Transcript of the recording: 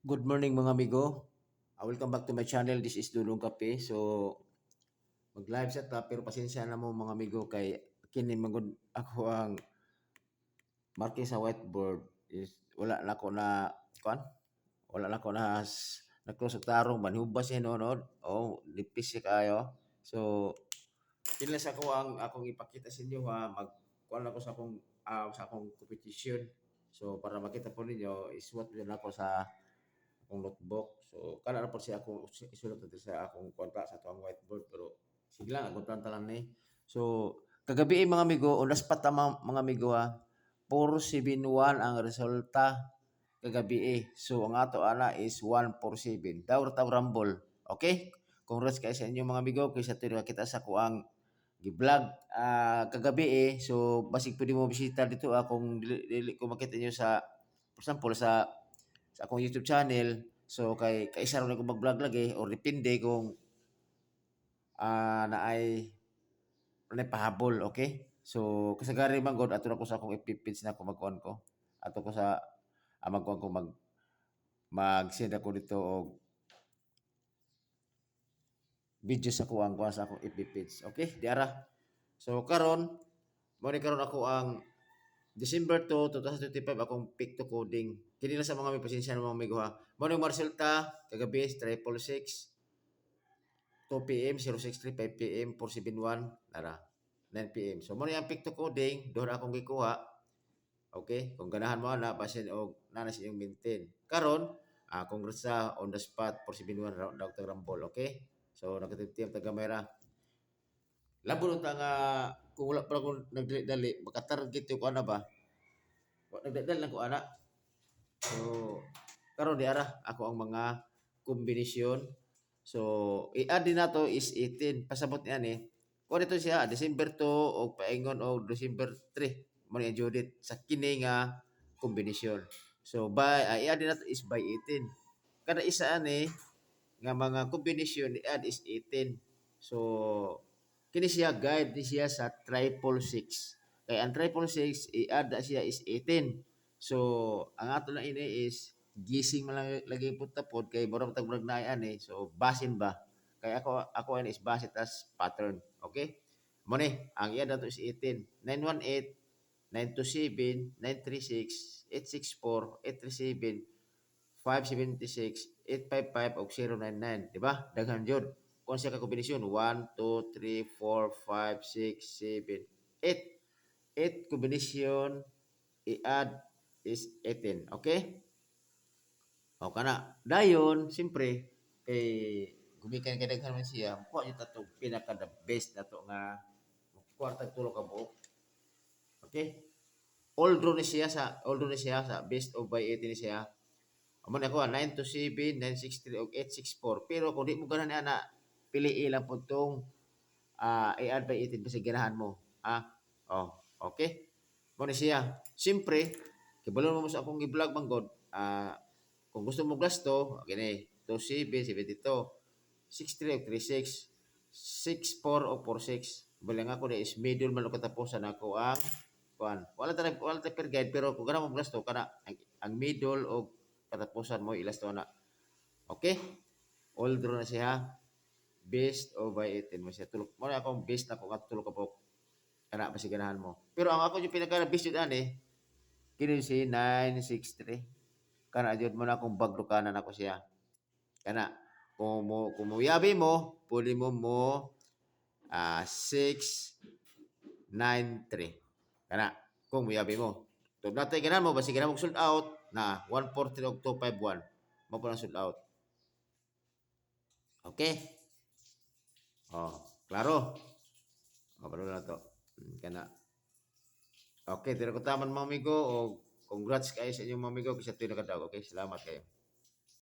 Good morning mga amigo. Welcome back to my channel. This is Dulong Kape. So, mag-live set ta pero pasensya na mo mga amigo kay kini magud ako ang marking sa whiteboard is wala na ko na kuan. Wala na ko na close og tarong manhubas siya nonod. Oh, lipis siya kayo. So, kini sa ko ang akong ipakita sa inyo ha mag kuan ako sa akong competition. So, para makita po ninyo, isuot din ako sa akong notebook. So kana na po siya akong isulat dito sa akong konta sa tuang whiteboard pero sige lang ako planta lang ni. So kagabi mga amigo, unas pa ta mga amigo ha. 471 ang resulta kagabi So ang ato ana is 147. Daw taw rumble. Okay? Congrats kayo sa inyo mga amigo kay sa tuwa kita sa kuang gi-vlog kagabi So basig pwede mo bisita dito kung dili ko makita niyo sa for example sa akong YouTube channel. So kay kaisa ra ko mag-vlog lagi or depende kung naay pahabol, okay? So kasagari man god ato na ko sa akong FB page na ko mag-on ko. Ato ko sa mag-on ko mag-send ako dito og video sa kuang kuha sa akong FB page. Okay? Di ara. So karon mo ni karon ako ang December 2, 2025 akong pick to coding. Kini lang sa mga may pasensya ng mga amigo ha. Mo ni Marcelta kagabi 666 2 PM 063 5 PM 471 nara 9 PM. So mo ni ang pick to coding doon akong gikuha. Okay? Kung ganahan mo na basin og nana sa iyong maintain. Karon congrats sa on the spot 471 Dr. Rambol, okay? So nakatiptip taga Mayra. Labo nun nga kung wala pa ako nagdali makatarget yung ano ba? Nagdadal lang ko ana. So karon di ara ako ang mga kombinasyon. So i-add din nato is 18 pasabot niya ni. Kung dito siya December 2 o paingon o December 3 mo ni Judith sa kini nga kombinasyon. So i-add din nato is by 18. Kada isa ani nga mga kombinasyon i-add is 18. So kini siya guide ni siya sa triple 6. Kaya ang triple 6 i-add na siya is 18. So ang ato na ini is gising man lang lagi po tapod kay mura tag murag na ani. So basin ba? Kaya ako ini is basit as pattern. Okay? Mo ni ang i-add nato is 18. 918 927 936 864 837 576 855 og 099, di ba? Daghan jud. Kung siya ka kombinasyon 1 2 3 4 5 6 7 8. 8 kombinasyon i-add is 18, okay? O kana. Dayon, siyempre kay gumikan kay daghan man siya, kuha yung tato pinaka the best nato nga kwarta tulo ka buok. Okay? All draw ni siya sa best of by 18 ni siya. Amo na ko 927, 963 og 864. Pero kung di mo ganan ana, pili lang po tong i-add by 18 kasi ganahan mo. Oh, okay? Mo ni siya. Siyempre, kibalo mo sa akong gi-vlog manggod, kung gusto mo gasto, gini, 27, 72, 63 og 36, 64 o 46. Balang ako na is middle man o katapusan ako ang kuan. Wala ta per guide pero kung ganahan mo gasto kana ang middle o katapusan mo ilasto na. Okay? All draw na siya. Best o by 18 mo siya. Tulog mo na akong best na ko nga tulog ka po. Kana pasiganahan mo. Pero ang ako yung pinaka best yun ani. Kini si 963. Kana jud mo na akong bagdo kanan ako siya. Kana kung mo yabi mo, pwede mo 693. Kana kung muyabi mo. Tug natay ganan mo basi ganan mo sold out na 140 og 251. Mo pa sold out. Okay? Oh, klaro. Oh, palo na to. Kana. Okay, tira ko taman mga amigo o congrats kayo sa inyong mga amigo kasi ito yung nakadaog. Okay, salamat kayo.